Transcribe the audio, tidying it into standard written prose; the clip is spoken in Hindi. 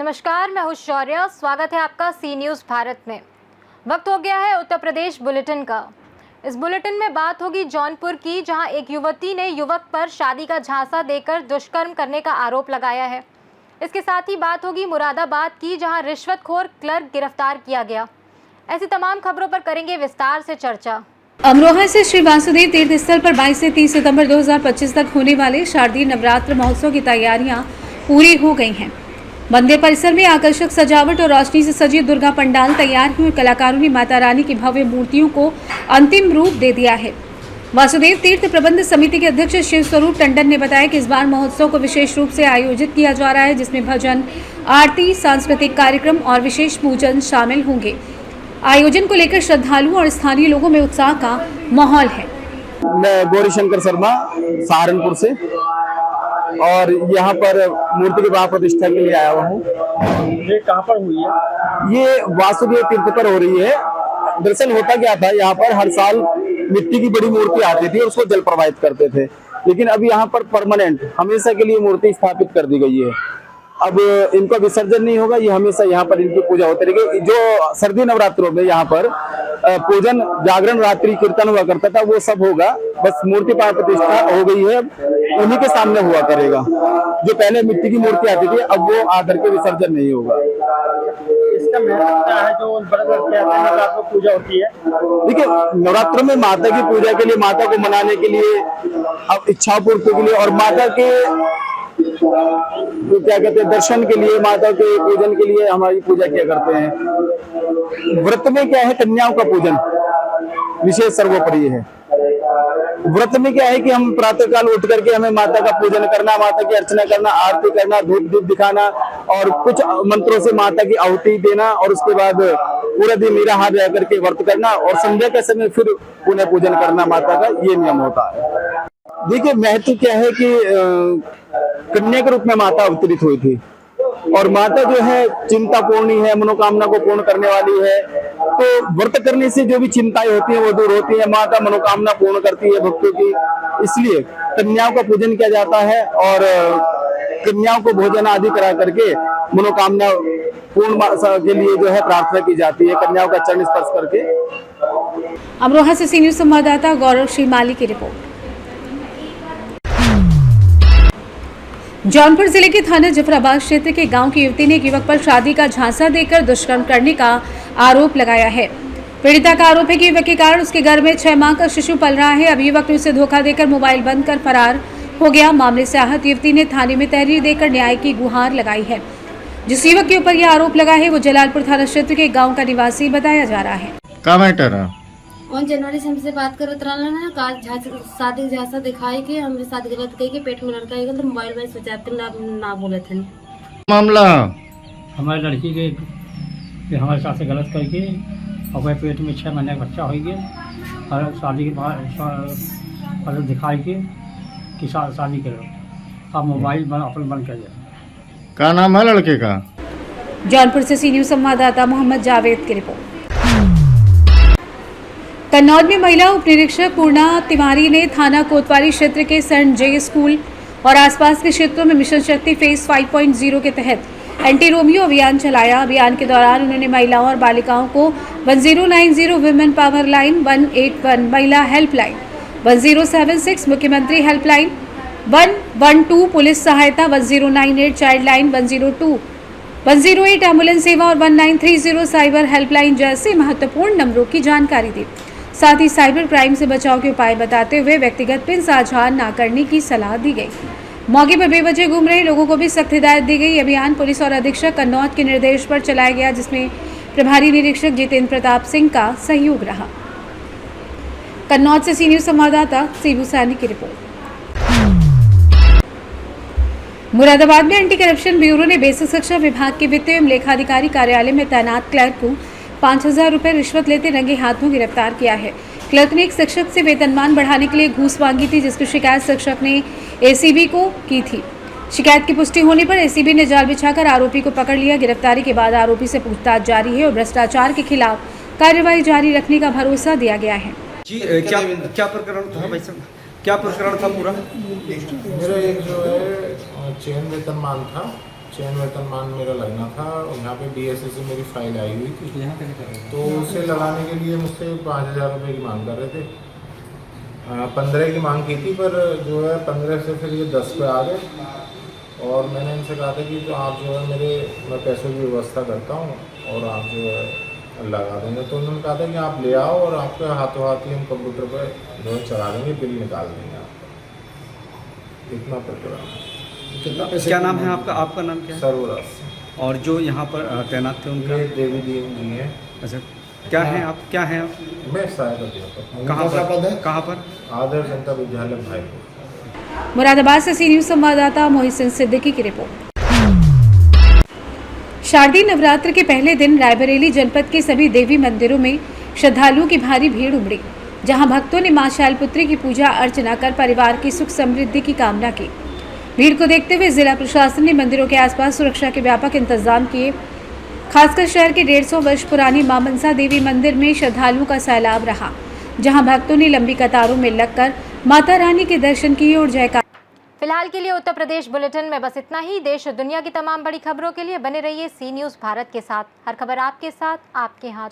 नमस्कार, मैं हूं शौर्य। स्वागत है आपका सी न्यूज़ भारत में। वक्त हो गया है उत्तर प्रदेश बुलेटिन का। इस बुलेटिन में बात होगी जौनपुर की, जहां एक युवती ने युवक पर शादी का झांसा देकर दुष्कर्म करने का आरोप लगाया है। इसके साथ ही बात होगी मुरादाबाद की, जहां रिश्वतखोर क्लर्क गिरफ्तार किया गया। ऐसी तमाम खबरों पर करेंगे विस्तार से चर्चा। अमरोहा से श्री वासुदेव तीर्थ स्थल पर 22 से 30 सितंबर 2025 तक होने वाले शारदीय नवरात्र महोत्सव की तैयारियां पूरी हो गई हैं। मंदिर परिसर में आकर्षक सजावट और रोशनी से सजी दुर्गा पंडाल तैयार हुई और कलाकारों ने माता रानी की भव्य मूर्तियों को अंतिम रूप दे दिया है। वासुदेव तीर्थ प्रबंध समिति के अध्यक्ष शिव स्वरूप टंडन ने बताया कि इस बार महोत्सव को विशेष रूप से आयोजित किया जा रहा है, जिसमें भजन, आरती, सांस्कृतिक कार्यक्रम और विशेष पूजन शामिल होंगे। आयोजन को लेकर श्रद्धालुओं और स्थानीय लोगों में उत्साह का माहौल है। मैं गौरीशंकर शर्मा सहारनपुर से और यहाँ पर मूर्ति की प्राण प्रतिष्ठा के लिए आया हुआ हूँ। ये कहाँ पर हुई है? ये वासुदेव तीर्थ पर हो रही है। दरअसल होता क्या था, यहाँ पर हर साल मिट्टी की बड़ी मूर्ति आती थी और उसको जल प्रवाहित करते थे, लेकिन अब यहाँ पर परमानेंट हमेशा के लिए मूर्ति स्थापित कर दी गई है। अब इनका विसर्जन नहीं होगा, ये हमेशा यहाँ पर इनकी पूजा होती रहेगी। जो सर्दी नवरात्रों में यहाँ पर पूजन, जागरण, रात्रि कीर्तन हुआ करता था, वो सब होगा। बस मूर्ति प्राण प्रतिष्ठा हो गई है, उन्हीं के सामने हुआ करेगा। जो पहले मिट्टी की मूर्ति आती थी, अब वो आकर के विसर्जन नहीं होगा। इसका महत्व क्या है जो नवरात्र में पूजा होती है? देखिए, नवरात्र में माता की पूजा के लिए, माता को मनाने के लिए, अब इच्छा पूर्ति के लिए और माता के तो क्या कहते हैं दर्शन के लिए, माता के पूजन के लिए हमारी पूजा किया करते हैं। व्रत में क्या है, कन्याओं का पूजन विशेष सर्वोपरि है। व्रत में क्या है कि हम प्रातः काल उठ करके हमें माता का पूजन करना, माता की अर्चना करना, आरती करना, धूप दीप दिखाना और कुछ मंत्रों से माता की आहुति देना और उसके बाद पूरा दिन निराहार रह करके व्रत करना और संध्या के समय फिर पुनः पूजन करना माता का, ये नियम होता है। देखिए, महत्व क्या है कि कन्या के रूप में माता अवतरित हुई थी और माता जो है चिंता पूर्णी है, मनोकामना को पूर्ण करने वाली है। तो व्रत करने से जो भी चिंताएं होती हैं वो दूर होती है। माता मनोकामना पूर्ण करती है भक्तों की, इसलिए कन्याओं का पूजन किया जाता है और कन्याओं को भोजन आदि करा करके मनोकामना पूर्ण के लिए जो है प्रार्थना की जाती है, कन्याओं का चरण स्पर्श करके। अमरोहा से सी न्यूज़ संवाददाता गौरव श्रीमाली की रिपोर्ट। जौनपुर जिले के थाना जफराबाद क्षेत्र के गांव की युवती ने एक युवक पर शादी का झांसा देकर दुष्कर्म करने का आरोप लगाया है। पीड़िता का आरोप है कि युवक के कारण उसके घर में 6 माह का शिशु पल रहा है। अब युवक ने उसे धोखा देकर मोबाइल बंद कर फरार हो गया। मामले से आहत युवती ने थाने में तहरीर देकर न्याय की गुहार लगाई है। जिस युवक के ऊपर यह आरोप लगा है वो जलालपुर थाना क्षेत्र के गाँव का निवासी बताया जा रहा है। का मैटर है? 1 जनवरी से हमसे बात करत रहलन है, शादी जैसा दिखाई के हमरे शादी गलत कही के पेट में लड़का है तो मोबाइल में सोचाते ना बोले थे। मामला हमारी लड़की के हमारे साथ से गलत करके और पेट में 6 महीने का बच्चा हो गया और शादी के बाद दिखाई के शादी करो, अब मोबाइल बंद कर दिया। क्या नाम है लड़के का? जौनपुर से सी न्यूज़ संवाददाता मोहम्मद जावेद की रिपोर्ट। कन्नौज में महिला उप निरीक्षक पूर्णा तिवारी ने थाना कोतवाली क्षेत्र के सेंट जे स्कूल और आसपास के क्षेत्रों में मिशन शक्ति फेज 5.0 के तहत एंटी रोमियो अभियान चलाया। अभियान के दौरान उन्होंने महिलाओं और बालिकाओं को 1090 वुमेन पावर लाइन, 181 महिला हेल्पलाइन, 1076 मुख्यमंत्री हेल्पलाइन, 112 पुलिस सहायता, 1098 चाइल्ड लाइन, 102 108 एम्बुलेंस सेवा और 1930 साइबर हेल्पलाइन जैसे महत्वपूर्ण नंबरों की जानकारी दी। साथ ही साइबर क्राइम से बचाव के उपाय बताते हुए व्यक्तिगत पिन साझा न करने की सलाह दी गई। मौके पर बेवजह घूम रहे लोगों को भी सख्त हिदायत दी गई। अभियान पुलिस और अधीक्षक कन्नौज के निर्देश पर चलाया गया, जिसमें प्रभारी निरीक्षक जितेंद्र प्रताप सिंह का सहयोग रहा। कन्नौज से सी न्यूज़ संवाददाता सीबू सैनी की रिपोर्ट। मुरादाबाद में एंटी करप्शन ब्यूरो ने बेसिक शिक्षा विभाग के वित्त एवं लेखाधिकारी कार्यालय में तैनात क्लर्क को 5000 रुपये रिश्वत लेते रंगे हाथों गिरफ्तार किया है। क्लर्क ने एक शिक्षक से वेतनमान बढ़ाने के लिए घूस मांगी थी, जिसकी शिकायत शिक्षक ने एसीबी को की थी। शिकायत की पुष्टि होने पर एसीबी ने जाल बिछाकर आरोपी को पकड़ लिया। गिरफ्तारी के बाद आरोपी से पूछताछ जारी है और भ्रष्टाचार के खिलाफ कार्रवाई जारी रखने का भरोसा दिया गया है। जी क्या प्रकरण था भाई साहब, क्या प्रकरण था पूरा? मेरा एक जो है चयन वेतनमान था चयन वेतनमान मेरा लगना था और यहाँ पे BSS से मेरी फाइल आई हुई थी, तो उसे लगाने के लिए मुझसे 5,000 रुपये की मांग कर रहे थे। 15 की मांग की थी, पर जो है 15 से फिर ये 10 पे आ गए और मैंने इनसे कहा था कि तो आप जो है मैं पैसों की व्यवस्था करता हूँ और आप जो है लगा देंगे। तो उन्होंने कहा था कि आप ले आओ और आपके हाथों हाथ ही हम कंप्यूटर पर जो है चला देंगे, बिल निकाल देंगे आपका। इतना प्रोग्राम है। कितना पैसे? क्या नाम है आपका? आपका नाम क्या है? सर्वराज। और जो यहाँ पर तैनात थे उनका? ये देवी दीन जी हैं। अच्छा, क्या हैं आप? क्या हैं आप? मैं सहायक अध्यापक। कहाँ पर? कहाँ पर? आदर्श जनता विद्यालय भाईपुर। मुरादाबाद से सी न्यूज संवाददाता मोहिसिन सिद्दीकी की रिपोर्ट। शारदीय नवरात्र के पहले दिन रायबरेली जनपद के सभी देवी मंदिरों में श्रद्धालुओं की भारी भीड़ उमड़ी, जहां भक्तों ने मां शैलपुत्री की पूजा अर्चना कर परिवार की सुख समृद्धि की कामना की। भीड़ को देखते हुए जिला प्रशासन ने मंदिरों के आसपास सुरक्षा के व्यापक इंतजाम किए। खासकर शहर के 150 वर्ष पुरानी मां मनसा देवी मंदिर में श्रद्धालुओं का सैलाब रहा, जहां भक्तों ने लंबी कतारों में लगकर माता रानी के दर्शन किए और जयकार। फिलहाल के लिए उत्तर प्रदेश बुलेटिन में बस इतना ही। देश और दुनिया की तमाम बड़ी खबरों के लिए बने रहिए सी न्यूज़ भारत के साथ। हर खबर आपके साथ, आपके हाथ।